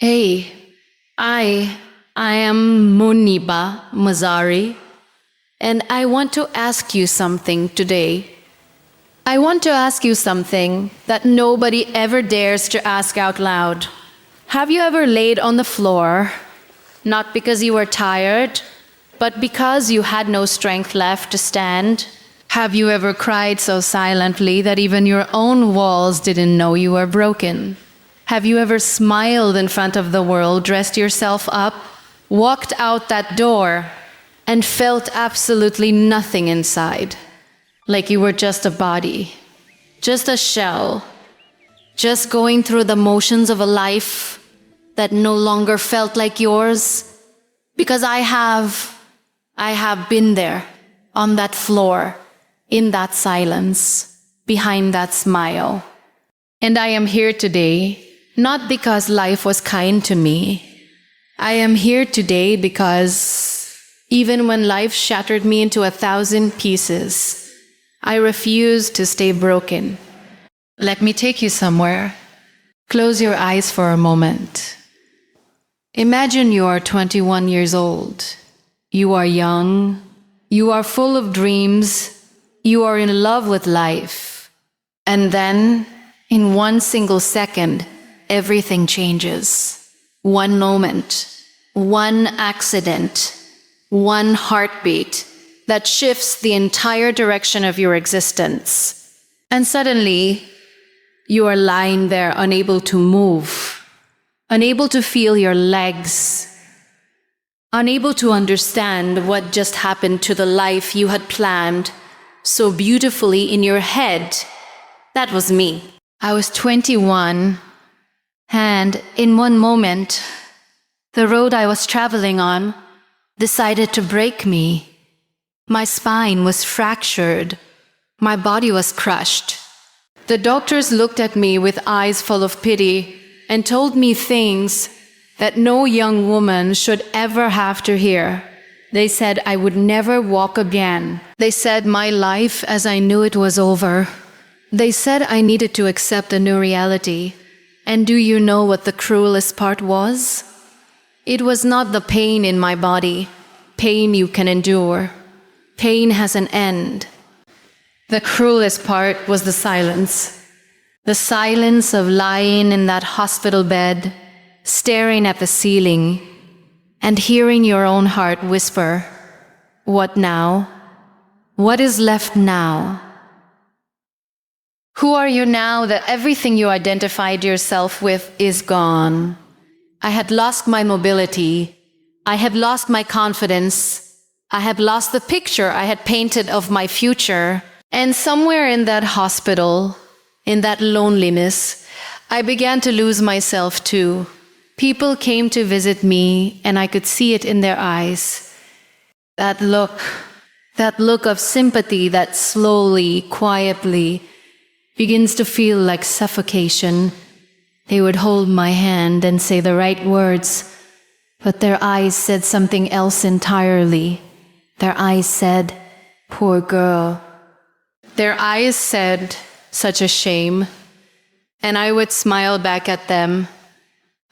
Hey, I am Muniba Mazari, and I want to ask you something today. I want to ask you something that nobody ever dares to ask out loud. Have you ever laid on the floor, not because you were tired, but because you had no strength left to stand? Have you ever cried so silently that even your own walls didn't know you were broken? Have you ever smiled in front of the world, dressed yourself up, walked out that door, and felt absolutely nothing inside? Like you were just a body, just a shell, just going through the motions of a life that no longer felt like yours? Because I have been there, on that floor, in that silence, behind that smile. And I am here today, not because life was kind to me. I am here today because even when life shattered me into 1,000 pieces, I refused to stay broken. Let me take you somewhere. Close your eyes for a moment. Imagine you are 21 years old. You are young. You are full of dreams. You are in love with life. And then, in one single second, everything changes. One moment, one accident, one heartbeat that shifts the entire direction of your existence. And suddenly, you are lying there unable to move, unable to feel your legs, unable to understand what just happened to the life you had planned so beautifully in your head. That was me. I was 21, and in one moment, the road I was traveling on decided to break me. My spine was fractured. My body was crushed. The doctors looked at me with eyes full of pity and told me things that no young woman should ever have to hear. They said I would never walk again. They said my life as I knew it was over. They said I needed to accept a new reality. And do you know what the cruelest part was? It was not the pain in my body. Pain you can endure. Pain has an end. The cruelest part was the silence. The silence of lying in that hospital bed, staring at the ceiling, and hearing your own heart whisper, "What now? What is left now?" Who are you now that everything you identified yourself with is gone? I had lost my mobility. I had lost my confidence. I had lost the picture I had painted of my future. And somewhere in that hospital, in that loneliness, I began to lose myself too. People came to visit me, and I could see it in their eyes. That look of sympathy that slowly, quietly begins to feel like suffocation. They would hold my hand and say the right words, but their eyes said something else entirely. Their eyes said, "Poor girl." Their eyes said, "Such a shame." And I would smile back at them.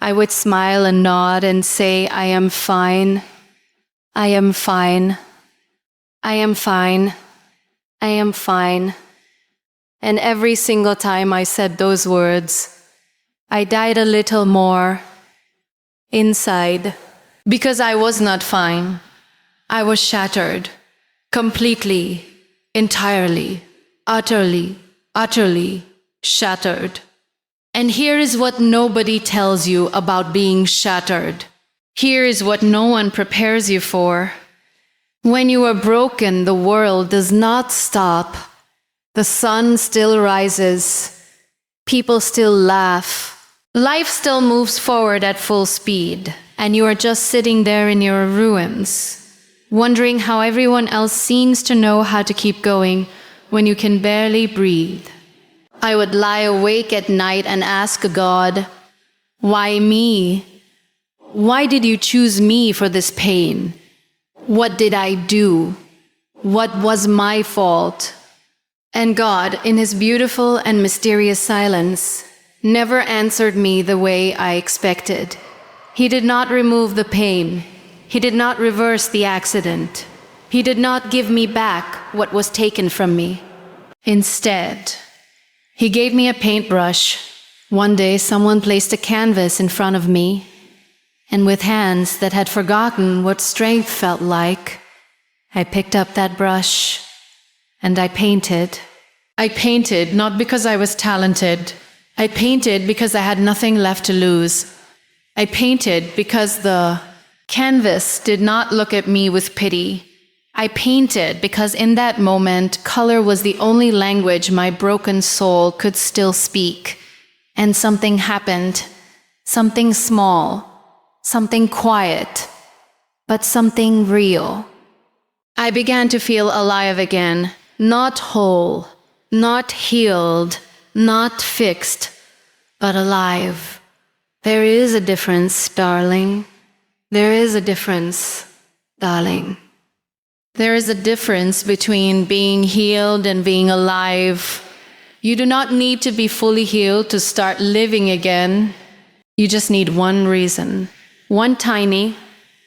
I would smile and nod and say, "I am fine. I am fine. I am fine. I am fine." And every single time I said those words, I died a little more inside, because I was not fine. I was shattered, completely, entirely, utterly shattered. And here is what nobody tells you about being shattered. Here is what no one prepares you for. When you are broken, the world does not stop. The sun still rises. People still laugh. Life still moves forward at full speed, and you are just sitting there in your ruins, wondering how everyone else seems to know how to keep going when you can barely breathe. I would lie awake at night and ask God, "Why me? Why did you choose me for this pain? What did I do? What was my fault?" And God, in His beautiful and mysterious silence, never answered me the way I expected. He did not remove the pain. He did not reverse the accident. He did not give me back what was taken from me. Instead, he gave me a paintbrush. One day, someone placed a canvas in front of me, and with hands that had forgotten what strength felt like, I picked up that brush and I painted. I painted not because I was talented. I painted because I had nothing left to lose. I painted because the canvas did not look at me with pity. I painted because in that moment, color was the only language my broken soul could still speak. And something happened, something small, something quiet, but something real. I began to feel alive again, not whole, not healed, not fixed, but alive. There is a difference, darling. There is a difference, darling. There is a difference between being healed and being alive. You do not need to be fully healed to start living again. You just need one reason. One tiny,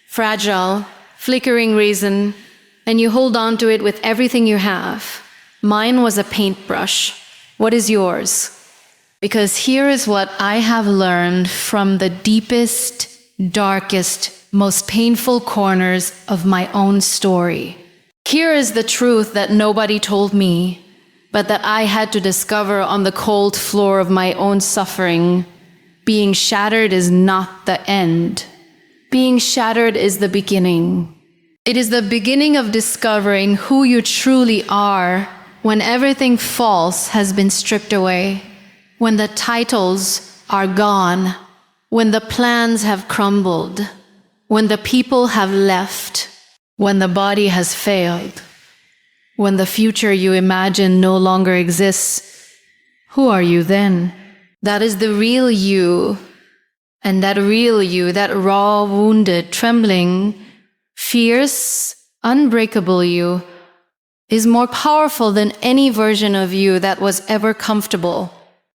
fragile, flickering reason, and you hold on to it with everything you have. Mine was a paintbrush. What is yours? Because here is what I have learned from the deepest, darkest, most painful corners of my own story. Here is the truth that nobody told me, but that I had to discover on the cold floor of my own suffering. Being shattered is not the end. Being shattered is the beginning. It is the beginning of discovering who you truly are when everything false has been stripped away, when the titles are gone, when the plans have crumbled, when the people have left, when the body has failed. When the future you imagine no longer exists, who are you then? That is the real you. And that real you, that raw, wounded, trembling, fierce, unbreakable you, is more powerful than any version of you that was ever comfortable.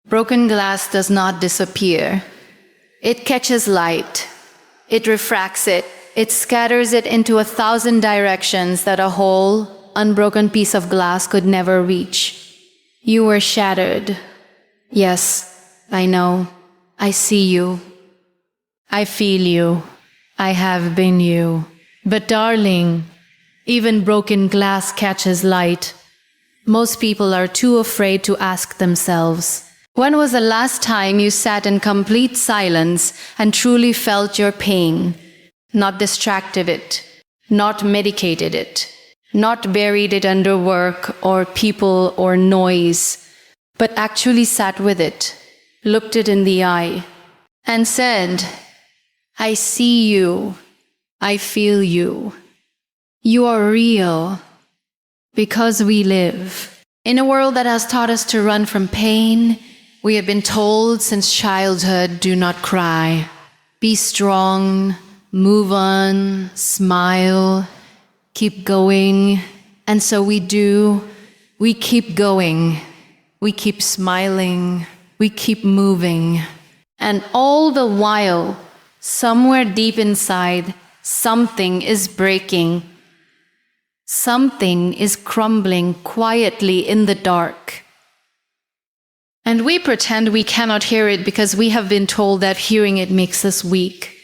Broken glass does not disappear. It catches light. It refracts it. It scatters it into 1,000 directions that a whole, unbroken piece of glass could never reach. You were shattered. Yes, I know. I see you. I feel you. I have been you. But darling, even broken glass catches light. Most people are too afraid to ask themselves, when was the last time you sat in complete silence and truly felt your pain? Not distracted it, not medicated it, not buried it under work or people or noise, but actually sat with it, looked it in the eye, and said, I see you, I feel you. You are real, because we live. In a world that has taught us to run from pain, we have been told since childhood, do not cry. Be strong, move on, smile, keep going. And so we do. We keep going. We keep smiling. We keep moving. And all the while, somewhere deep inside, something is breaking. Something is crumbling quietly in the dark. And we pretend we cannot hear it because we have been told that hearing it makes us weak.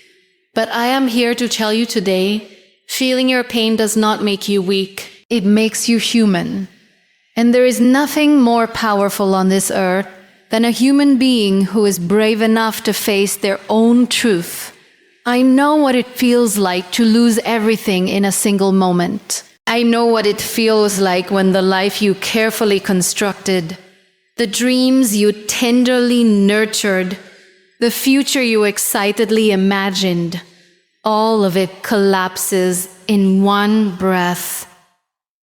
But I am here to tell you today, feeling your pain does not make you weak. It makes you human. And there is nothing more powerful on this earth than a human being who is brave enough to face their own truth. I know what it feels like to lose everything in a single moment. I know what it feels like when the life you carefully constructed, the dreams you tenderly nurtured, the future you excitedly imagined, all of it collapses in one breath,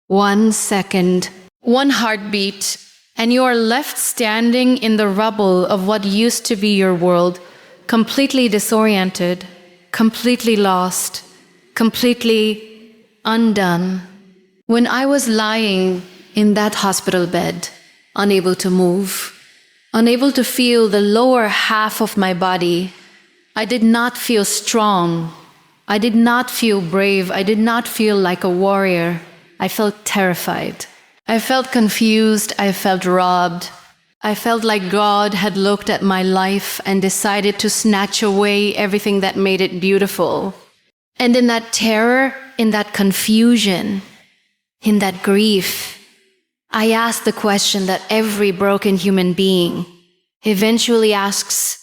1 second, one heartbeat, and you are left standing in the rubble of what used to be your world, completely disoriented, completely lost, completely undone. When I was lying in that hospital bed, unable to move, unable to feel the lower half of my body, I did not feel strong. I did not feel brave. I did not feel like a warrior. I felt terrified. I felt confused. I felt robbed. I felt like God had looked at my life and decided to snatch away everything that made it beautiful. And in that terror, in that confusion, in that grief, I asked the question that every broken human being eventually asks,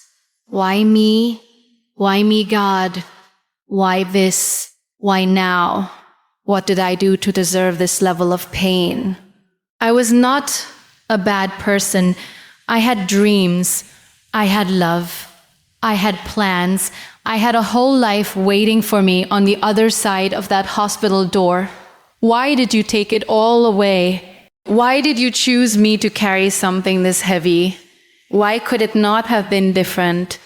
why me? Why me, God? Why this? Why now? What did I do to deserve this level of pain? I was not a bad person. I had dreams. I had love. I had plans. I had a whole life waiting for me on the other side of that hospital door. Why did you take it all away? Why did you choose me to carry something this heavy? Why could it not have been different?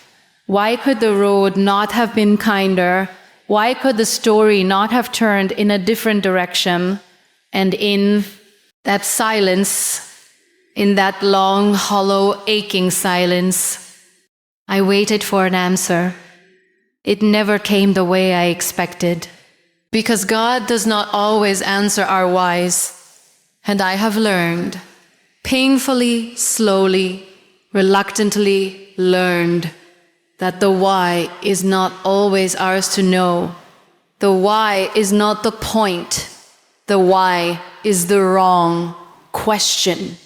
Why could the road not have been kinder? Why could the story not have turned in a different direction? And in that silence, in that long, hollow, aching silence, I waited for an answer. It never came the way I expected. Because God does not always answer our whys. And I have learned, painfully, slowly, reluctantly learned, that the why is not always ours to know. The why is not the point. The why is the wrong question.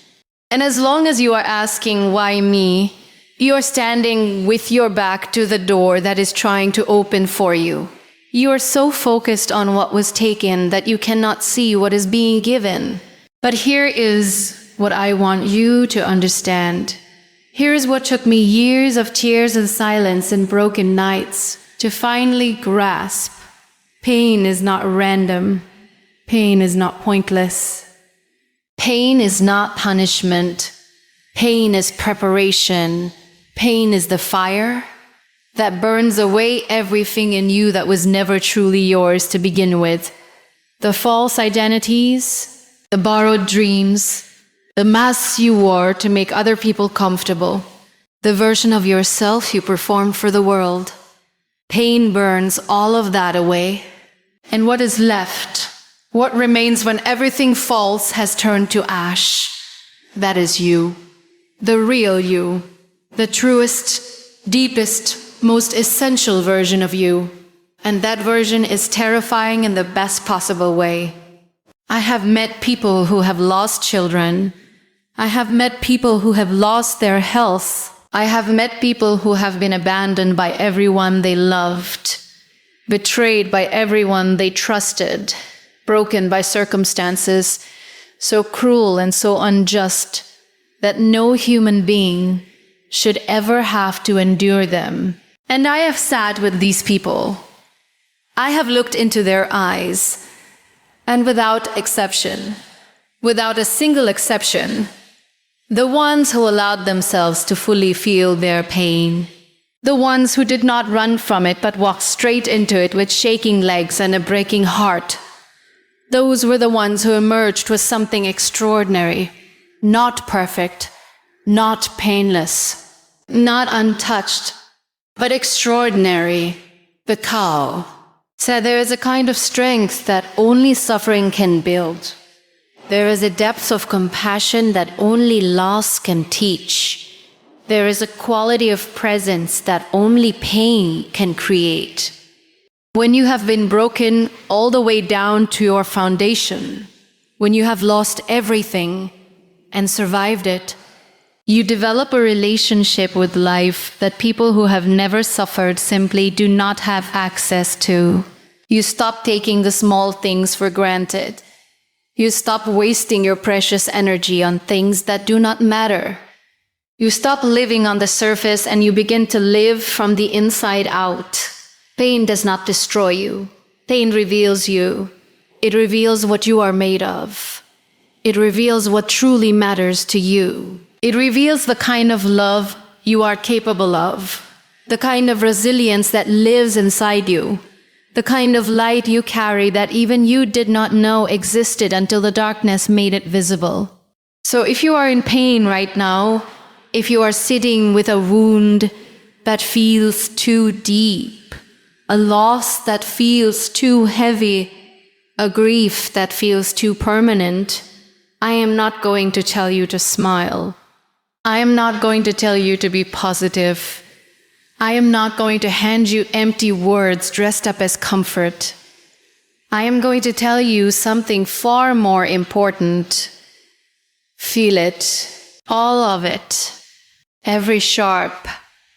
And as long as you are asking, why me, you are standing with your back to the door that is trying to open for you. You are so focused on what was taken that you cannot see what is being given. But here is what I want you to understand. Here is what took me years of tears and silence and broken nights to finally grasp. Pain is not random. Pain is not pointless. Pain is not punishment. Pain is preparation. Pain is the fire that burns away everything in you that was never truly yours to begin with. The false identities, the borrowed dreams, the masks you wore to make other people comfortable, the version of yourself you performed for the world. Pain burns all of that away. And what is left, what remains when everything false has turned to ash, that is you, the real you, the truest, deepest, most essential version of you. And that version is terrifying in the best possible way. I have met people who have lost children. I have met people who have lost their health. I have met people who have been abandoned by everyone they loved, betrayed by everyone they trusted, broken by circumstances so cruel and so unjust that no human being should ever have to endure them. And I have sat with these people. I have looked into their eyes, and without exception, without a single exception, the ones who allowed themselves to fully feel their pain, the ones who did not run from it but walked straight into it with shaking legs and a breaking heart, those were the ones who emerged with something extraordinary, not perfect, not painless, not untouched, but extraordinary. The cow said there is a kind of strength that only suffering can build. There is a depth of compassion that only loss can teach. There is a quality of presence that only pain can create. When you have been broken all the way down to your foundation, when you have lost everything and survived it, you develop a relationship with life that people who have never suffered simply do not have access to. You stop taking the small things for granted. You stop wasting your precious energy on things that do not matter. You stop living on the surface and you begin to live from the inside out. Pain does not destroy you. Pain reveals you. It reveals what you are made of. It reveals what truly matters to you. It reveals the kind of love you are capable of, the kind of resilience that lives inside you, the kind of light you carry that even you did not know existed until the darkness made it visible. So if you are in pain right now, if you are sitting with a wound, that feels too deep, a loss that feels too heavy, a grief that feels too permanent, I am not going to tell you to smile. I am not going to tell you to be positive. I am not going to hand you empty words dressed up as comfort. I am going to tell you something far more important. Feel it, all of it, every sharp,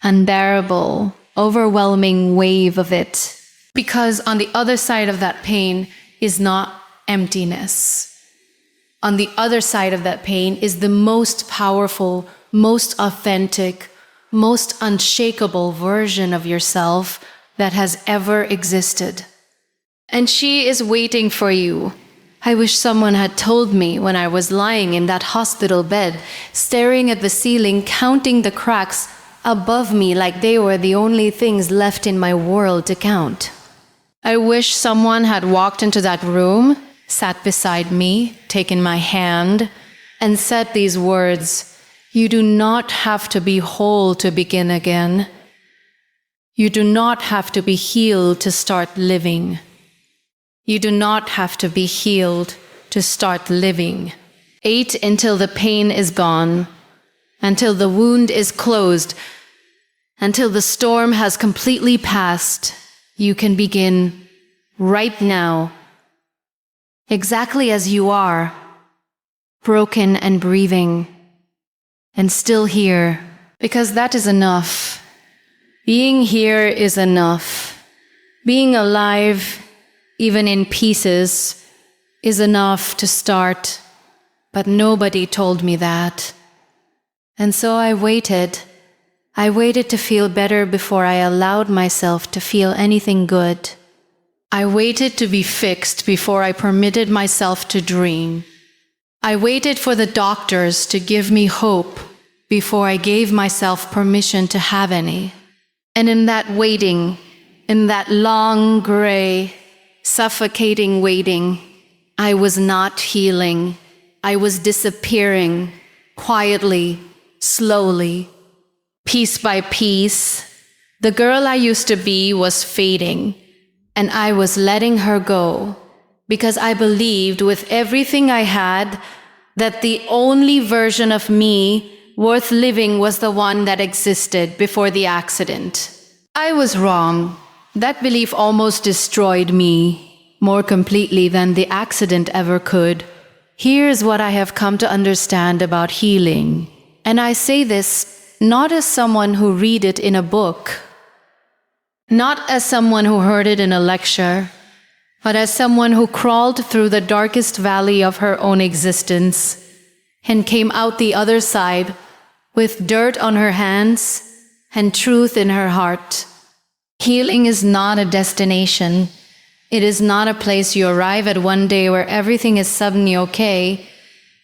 unbearable, overwhelming wave of it. Because on the other side of that pain is not emptiness. On the other side of that pain is the most powerful, most authentic, most unshakable version of yourself that has ever existed. And she is waiting for you. I wish someone had told me when I was lying in that hospital bed, staring at the ceiling, counting the cracks above me like they were the only things left in my world to count. I wish someone had walked into that room, sat beside me, taken my hand, and said these words, "You do not have to be whole to begin again. You do not have to be healed to start living. You do not have to be healed to start living. Wait until the pain is gone, until the wound is closed, until the storm has completely passed. You can begin right now, exactly as you are, broken and breathing, and still here, because that is enough. Being here is enough. Being alive, even in pieces, is enough to start, but nobody told me that. And so I waited. I waited to feel better before I allowed myself to feel anything good. I waited to be fixed before I permitted myself to dream. I waited for the doctors to give me hope before I gave myself permission to have any. And in that waiting, in that long, gray, suffocating waiting, I was not healing. I was disappearing, quietly, slowly, piece by piece. The girl I used to be was fading, and I was letting her go because I believed with everything I had that the only version of me worth living was the one that existed before the accident. I was wrong. That belief almost destroyed me, more completely than the accident ever could. Here's what I have come to understand about healing. And I say this not as someone who read it in a book, not as someone who heard it in a lecture, but as someone who crawled through the darkest valley of her own existence and came out the other side with dirt on her hands and truth in her heart. Healing is not a destination. It is not a place you arrive at one day where everything is suddenly okay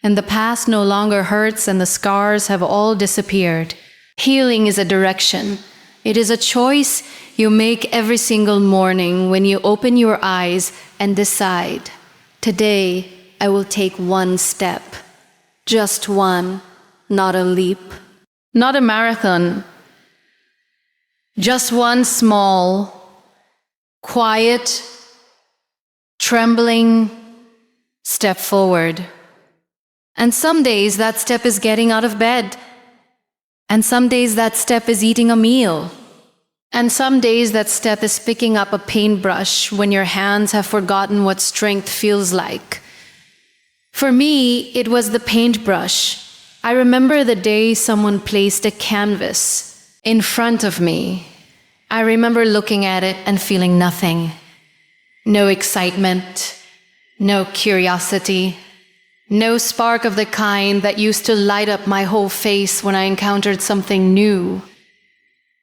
and the past no longer hurts and the scars have all disappeared. Healing is a direction. It is a choice you make every single morning when you open your eyes and decide, today I will take one step. Just one, not a leap, not a marathon. Just one small, quiet, trembling step forward. And some days that step is getting out of bed. And some days that step is eating a meal. And some days that step is picking up a paintbrush when your hands have forgotten what strength feels like. For me, it was the paintbrush. I remember the day someone placed a canvas in front of me. I remember looking at it and feeling nothing. No excitement, no curiosity, no spark of the kind that used to light up my whole face when I encountered something new.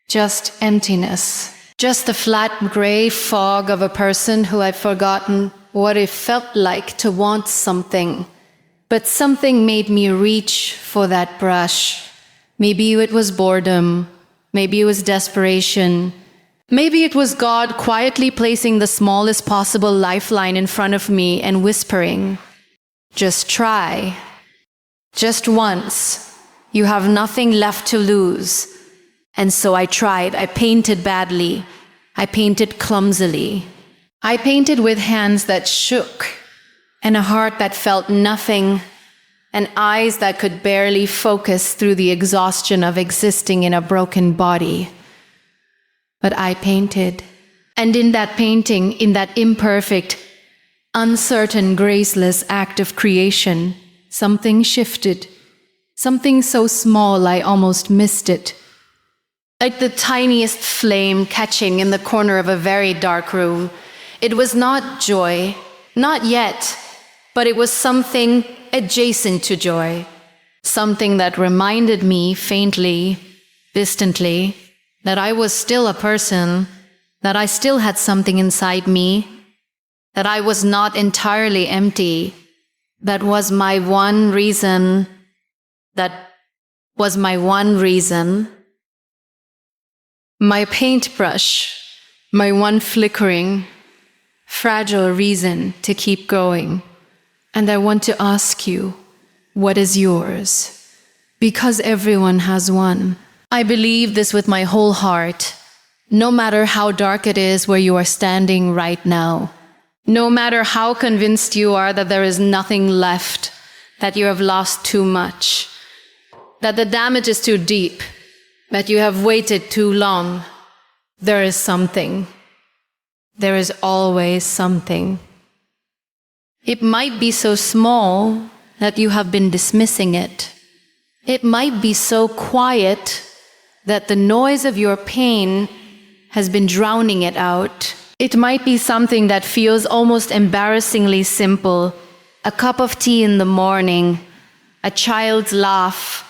Just emptiness. Just the flat gray fog of a person who had forgotten what it felt like to want something. But something made me reach for that brush. Maybe it was boredom. Maybe it was desperation. Maybe it was God quietly placing the smallest possible lifeline in front of me and whispering, just try. Just once. You have nothing left to lose. And so I tried. I painted badly. I painted clumsily. I painted with hands that shook, and a heart that felt nothing, and eyes that could barely focus through the exhaustion of existing in a broken body. But I painted. And in that painting, in that imperfect, uncertain, graceless act of creation, something shifted. Something so small I almost missed it. Like the tiniest flame catching in the corner of a very dark room. It was not joy, not yet, but it was something adjacent to joy. Something that reminded me faintly, distantly, that I was still a person, that I still had something inside me, that I was not entirely empty. That was my one reason. My paintbrush, my one flickering, fragile reason to keep going. And I want to ask you, what is yours? Because everyone has one. I believe this with my whole heart. No matter how dark it is where you are standing right now, no matter how convinced you are that there is nothing left, that you have lost too much, that the damage is too deep, that you have waited too long, there is something. There is always something. It might be so small that you have been dismissing it. It might be so quiet that the noise of your pain has been drowning it out. It might be something that feels almost embarrassingly simple. A cup of tea in the morning, a child's laugh,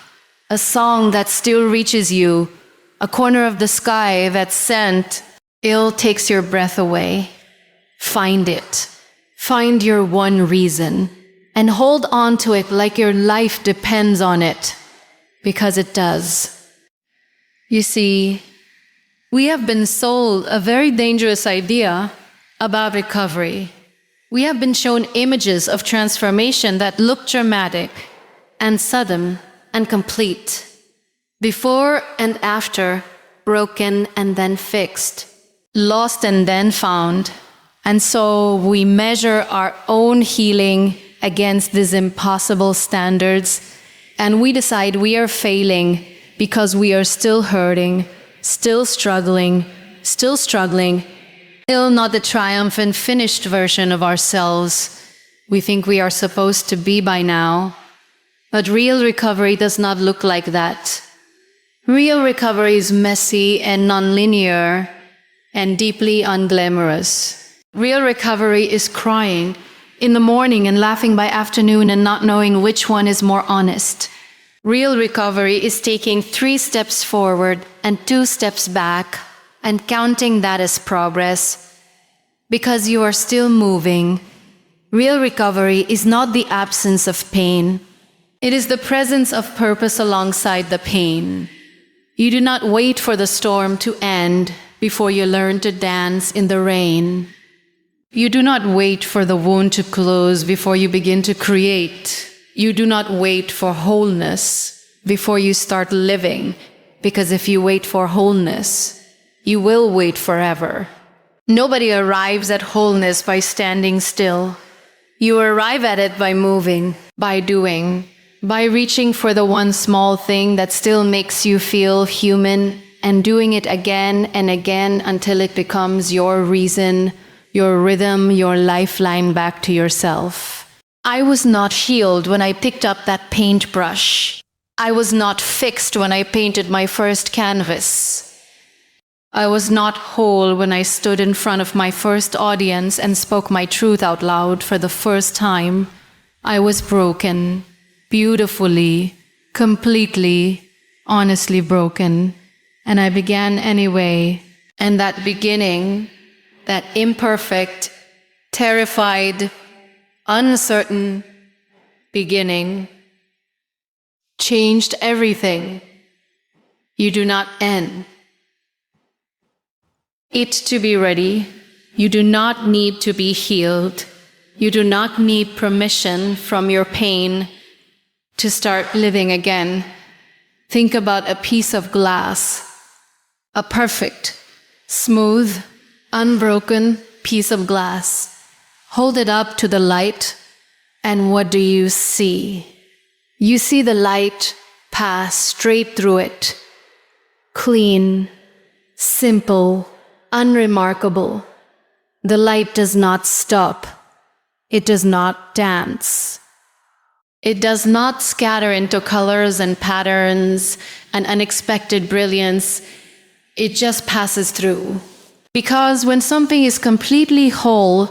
a song that still reaches you, a corner of the sky that scent ill takes your breath away. Find it. Find your one reason and hold on to it like your life depends on it, because it does. You see, we have been sold a very dangerous idea about recovery. We have been shown images of transformation that look dramatic and sudden and complete. Before and after, broken and then fixed, lost and then found. And so we measure our own healing against these impossible standards, and we decide we are failing because we are still hurting, still struggling, still not the triumphant, finished version of ourselves we think we are supposed to be by now. But real recovery does not look like that. Real recovery is messy and nonlinear and deeply unglamorous. Real recovery is crying in the morning and laughing by afternoon and not knowing which one is more honest. Real recovery is taking 3 steps forward and 2 steps back and counting that as progress because you are still moving. Real recovery is not the absence of pain. It is the presence of purpose alongside the pain. You do not wait for the storm to end before you learn to dance in the rain. You do not wait for the wound to close before you begin to create. You do not wait for wholeness before you start living, because if you wait for wholeness, you will wait forever. Nobody arrives at wholeness by standing still. You arrive at it by moving, by doing, by reaching for the one small thing that still makes you feel human and doing it again and again until it becomes your reason, your rhythm, your lifeline back to yourself. I was not healed when I picked up that paintbrush. I was not fixed when I painted my first canvas. I was not whole when I stood in front of my first audience and spoke my truth out loud for the first time. I was broken, beautifully, completely, honestly broken. And I began anyway. And that beginning, that imperfect, terrified, uncertain beginning changed everything. You do not end. It to be ready, you do not need to be healed. You do not need permission from your pain to start living again. Think about a piece of glass. A perfect, smooth, unbroken piece of glass. Hold it up to the light, and what do you see? You see the light pass straight through it. Clean, simple, unremarkable. The light does not stop. It does not dance. It does not scatter into colors and patterns and unexpected brilliance. It just passes through. Because when something is completely whole,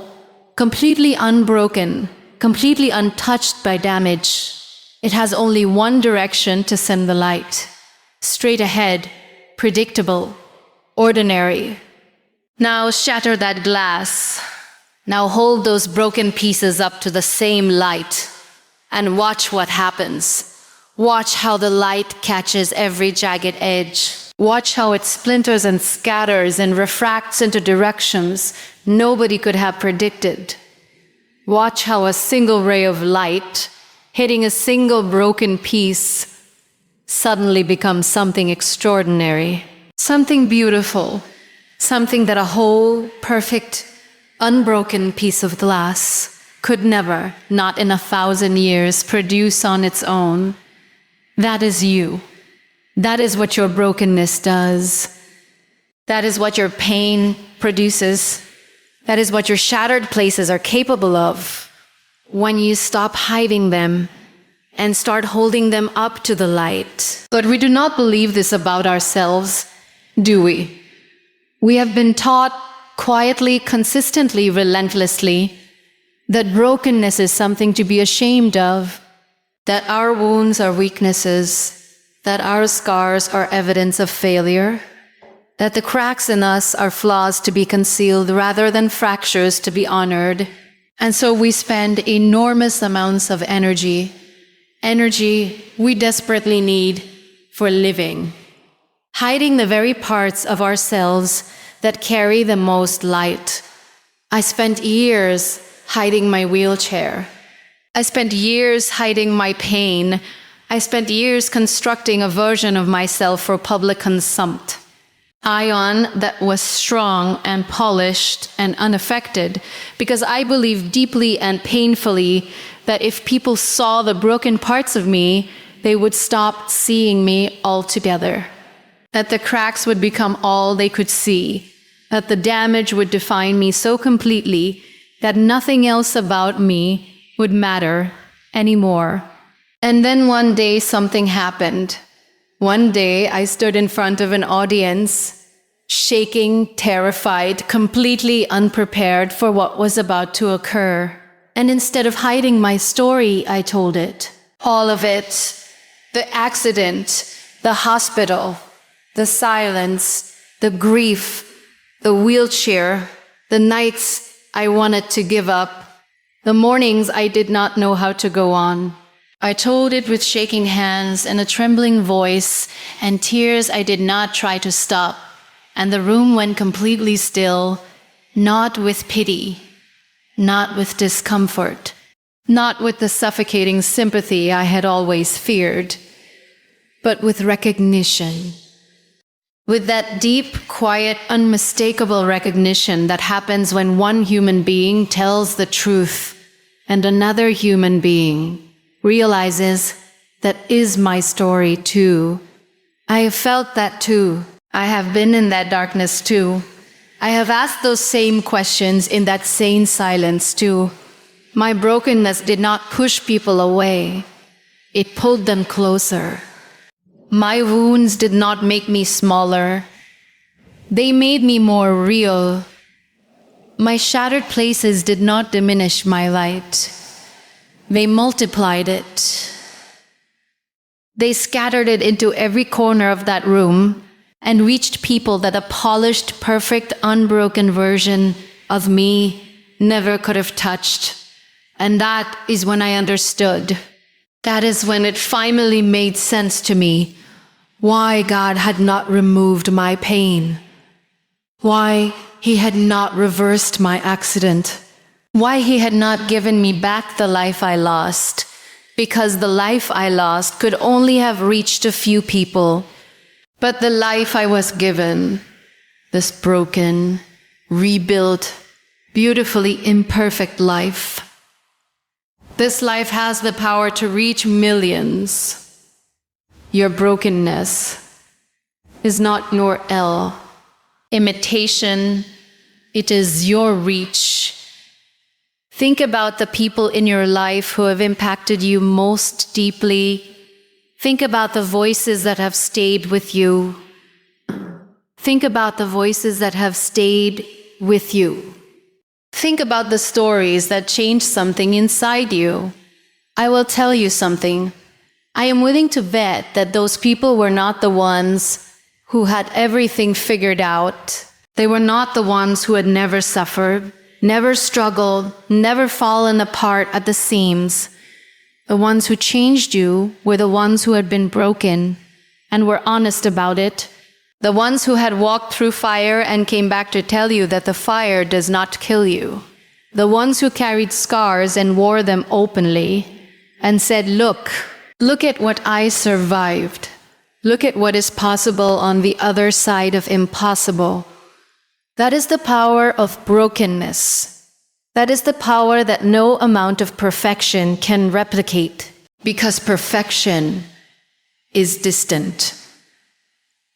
completely unbroken, completely untouched by damage, it has only one direction to send the light. Straight ahead, predictable, ordinary. Now shatter that glass. Now hold those broken pieces up to the same light and watch what happens. Watch how the light catches every jagged edge. Watch how it splinters and scatters and refracts into directions nobody could have predicted. Watch how a single ray of light hitting a single broken piece suddenly becomes something extraordinary, something beautiful, something that a whole, perfect, unbroken piece of glass could never, not in 1,000 years, produce on its own. That is you. That is what your brokenness does. That is what your pain produces. That is what your shattered places are capable of. When you stop hiding them and start holding them up to the light. But we do not believe this about ourselves, do we? We have been taught quietly, consistently, relentlessly that brokenness is something to be ashamed of, that our wounds are weaknesses, that our scars are evidence of failure, that the cracks in us are flaws to be concealed rather than fractures to be honored. And so we spend enormous amounts of energy we desperately need for living, hiding the very parts of ourselves that carry the most light. I spent years hiding my wheelchair. I spent years hiding my pain. I spent years constructing a version of myself for public consumption. Ion that was strong and polished and unaffected, because I believed deeply and painfully that if people saw the broken parts of me, they would stop seeing me altogether. That the cracks would become all they could see. That the damage would define me so completely that nothing else about me would matter anymore. And then one day something happened. One day I stood in front of an audience, shaking, terrified, completely unprepared for what was about to occur. And instead of hiding my story, I told it. All of it. The accident, the hospital, the silence, the grief, the wheelchair, the nights I wanted to give up, the mornings I did not know how to go on. I told it with shaking hands and a trembling voice and tears I did not try to stop, and the room went completely still, not with pity, not with discomfort, not with the suffocating sympathy I had always feared, but with recognition. With that deep, quiet, unmistakable recognition that happens when one human being tells the truth and another human being realizes that is my story too. I have felt that too. I have been in that darkness too. I have asked those same questions in that same silence too. My brokenness did not push people away. It pulled them closer. My wounds did not make me smaller. They made me more real. My shattered places did not diminish my light. They multiplied it. They scattered it into every corner of that room and reached people that a polished, perfect, unbroken version of me never could have touched. And that is when I understood. That is when it finally made sense to me why God had not removed my pain, why He had not reversed my accident, why He had not given me back the life I lost, because the life I lost could only have reached a few people. But the life I was given, this broken, rebuilt, beautifully imperfect life, this life has the power to reach millions. Your brokenness is not your imitation, it is your reach. Think about the people in your life who have impacted you most deeply. Think about the voices that have stayed with you. Think about the voices that have stayed with you. Think about the stories that changed something inside you. I will tell you something. I am willing to bet that those people were not the ones who had everything figured out. They were not the ones who had never suffered, never struggled, never fallen apart at the seams. The ones who changed you were the ones who had been broken and were honest about it. The ones who had walked through fire and came back to tell you that the fire does not kill you. The ones who carried scars and wore them openly and said, look at what I survived. Look at what is possible on the other side of impossible. That is the power of brokenness. That is the power that no amount of perfection can replicate, because perfection is distant.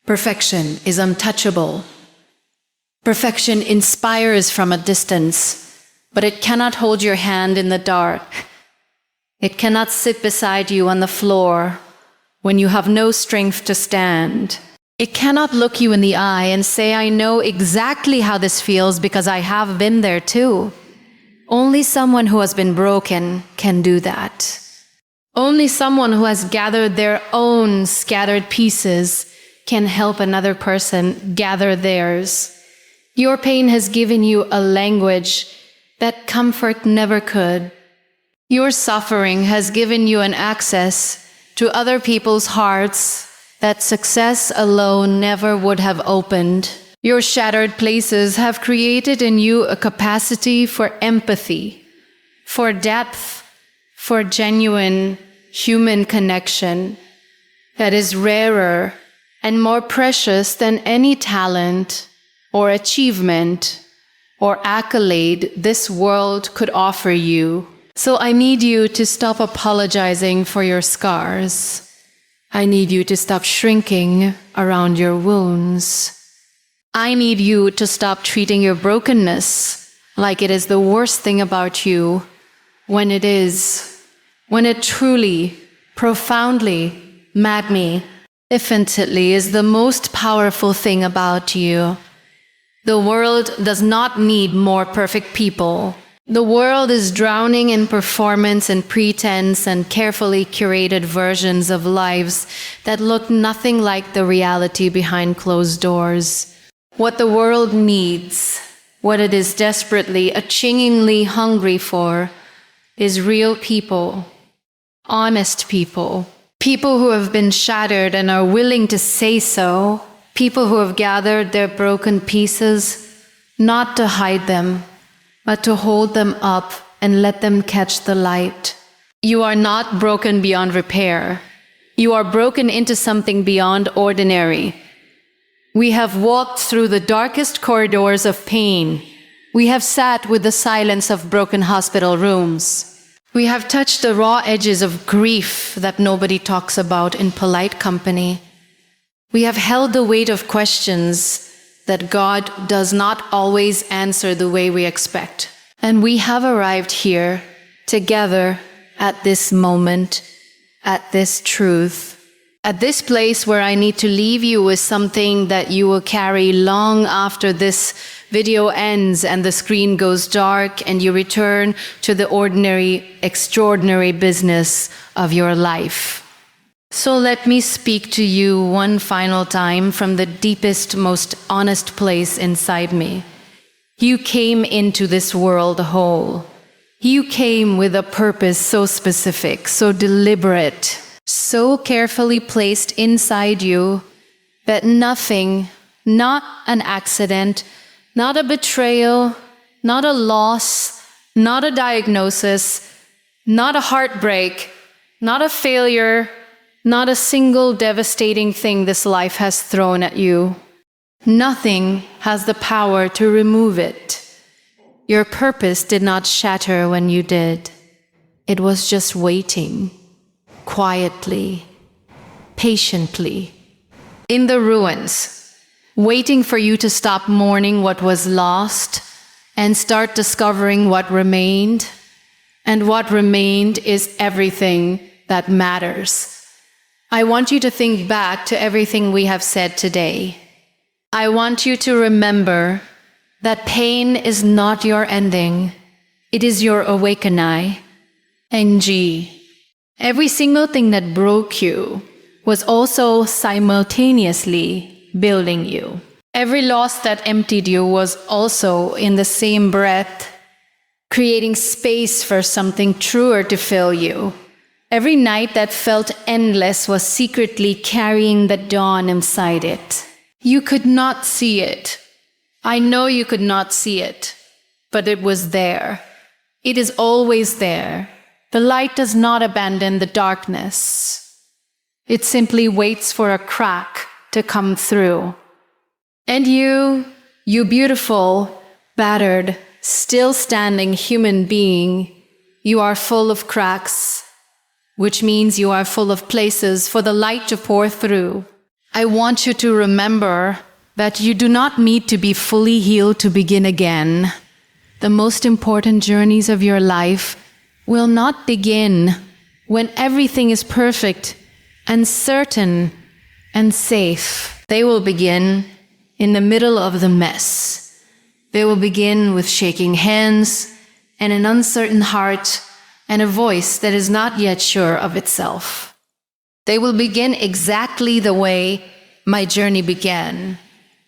Perfection is untouchable. Perfection inspires from a distance, but it cannot hold your hand in the dark. It cannot sit beside you on the floor when you have no strength to stand. It cannot look you in the eye and say, I know exactly how this feels because I have been there too. Only someone who has been broken can do that. Only someone who has gathered their own scattered pieces can help another person gather theirs. Your pain has given you a language that comfort never could. Your suffering has given you an access to other people's hearts that success alone never would have opened. Your shattered places have created in you a capacity for empathy, for depth, for genuine human connection that is rarer and more precious than any talent or achievement or accolade this world could offer you. So I need you to stop apologizing for your scars. I need you to stop shrinking around your wounds. I need you to stop treating your brokenness like it is the worst thing about you, when it is, when it truly, profoundly, magnificently is the most powerful thing about you. The world does not need more perfect people. The world is drowning in performance and pretense and carefully curated versions of lives that look nothing like the reality behind closed doors. What the world needs, what it is desperately, achingingly hungry for, is real people, honest people, people who have been shattered and are willing to say so, people who have gathered their broken pieces, not to hide them, but to hold them up and let them catch the light. You are not broken beyond repair. You are broken into something beyond ordinary. We have walked through the darkest corridors of pain. We have sat with the silence of broken hospital rooms. We have touched the raw edges of grief that nobody talks about in polite company. We have held the weight of questions that God does not always answer the way we expect. And we have arrived here together at this moment, at this truth, at this place where I need to leave you with something that you will carry long after this video ends and the screen goes dark and you return to the ordinary, extraordinary business of your life. So let me speak to you one final time from the deepest, most honest place inside me. You came into this world whole. You came with a purpose so specific, so deliberate, so carefully placed inside you that nothing, not an accident, not a betrayal, not a loss, not a diagnosis, not a heartbreak, not a failure, Not a single devastating thing this life has thrown at you. Nothing has the power to remove it. Your purpose did not shatter when you did. It was just waiting, quietly, patiently, in the ruins, waiting for you to stop mourning what was lost and start discovering what remained. And what remained is everything that matters. I want you to think back to everything we have said today. I want you to remember that pain is not your ending. It is your awakening. And every single thing that broke you was also simultaneously building you. Every loss that emptied you was also, in the same breath, creating space for something truer to fill you. Every night that felt endless was secretly carrying the dawn inside it. You could not see it. I know you could not see it, but it was there. It is always there. The light does not abandon the darkness. It simply waits for a crack to come through. And you beautiful, battered, still standing human being, you are full of cracks, which means you are full of places for the light to pour through. I want you to remember that you do not need to be fully healed to begin again. The most important journeys of your life will not begin when everything is perfect and certain and safe. They will begin in the middle of the mess. They will begin with shaking hands and an uncertain heart and a voice that is not yet sure of itself. They will begin exactly the way my journey began,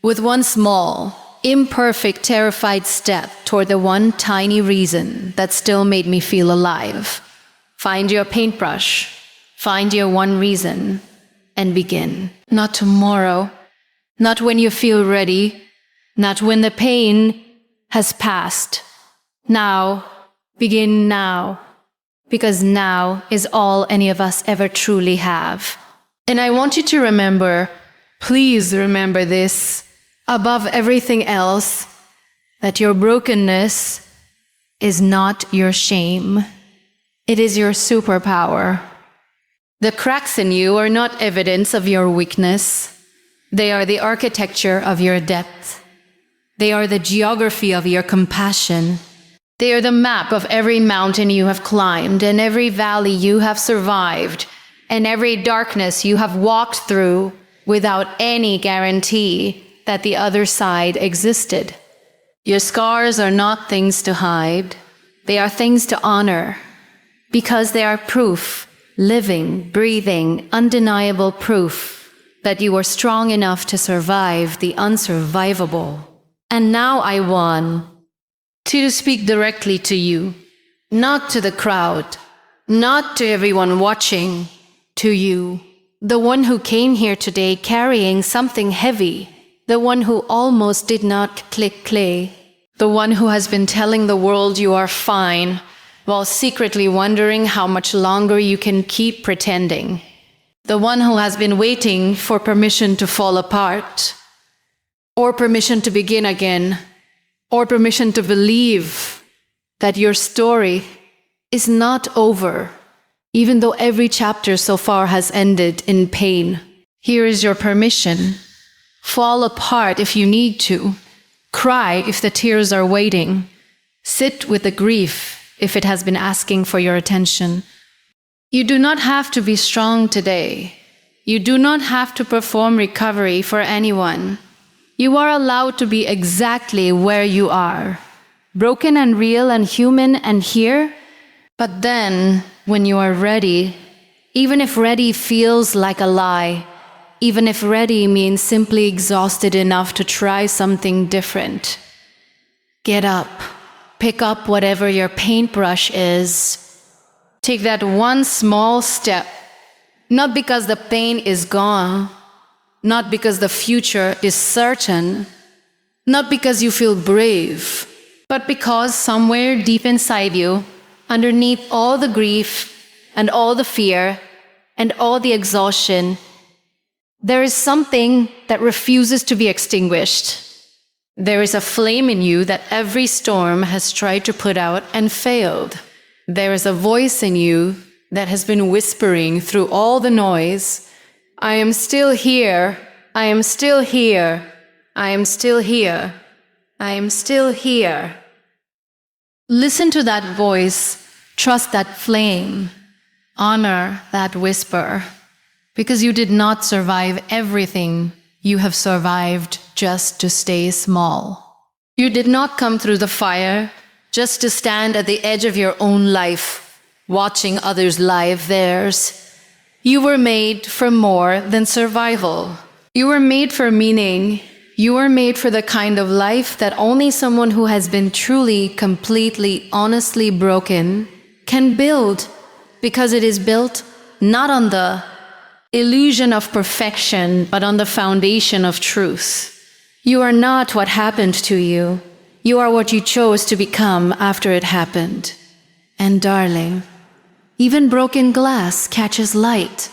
with one small, imperfect, terrified step toward the one tiny reason that still made me feel alive. Find your paintbrush, find your one reason, and begin. Not tomorrow, not when you feel ready, not when the pain has passed. Now, begin now, because now is all any of us ever truly have. And I want you to remember, please remember this, above everything else, that your brokenness is not your shame. It is your superpower. The cracks in you are not evidence of your weakness. They are the architecture of your depth. They are the geography of your compassion. They are the map of every mountain you have climbed and every valley you have survived and every darkness you have walked through without any guarantee that the other side existed. Your scars are not things to hide. They are things to honor because they are proof, living, breathing, undeniable proof that you were strong enough to survive the unsurvivable. And now I want to speak directly to you, not to the crowd, not to everyone watching, to you, the one who came here today carrying something heavy, the one who almost did not click play, the one who has been telling the world you are fine while secretly wondering how much longer you can keep pretending, the one who has been waiting for permission to fall apart, or permission to begin again, or permission to believe that your story is not over, even though every chapter so far has ended in pain. Here is your permission. Fall apart if you need to. Cry if the tears are waiting. Sit with the grief if it has been asking for your attention. You do not have to be strong today. You do not have to perform recovery for anyone. You are allowed to be exactly where you are, broken and real and human and here. But then, when you are ready, even if ready feels like a lie, even if ready means simply exhausted enough to try something different, get up, pick up whatever your paintbrush is. Take that one small step, not because the pain is gone, not because the future is certain, not because you feel brave, but because somewhere deep inside you, underneath all the grief and all the fear, and all the exhaustion, there is something that refuses to be extinguished. There is a flame in you that every storm has tried to put out and failed. There is a voice in you that has been whispering through all the noise, I am still here, I am still here, I am still here, I am still here. Listen to that voice, trust that flame, honor that whisper, because you did not survive everything. You have survived just to stay small. You did not come through the fire just to stand at the edge of your own life, watching others live theirs. You were made for more than survival. You were made for meaning. You were made for the kind of life that only someone who has been truly, completely, honestly broken can build, because it is built not on the illusion of perfection, but on the foundation of truth. You are not what happened to you. You are what you chose to become after it happened. And darling, even broken glass catches light.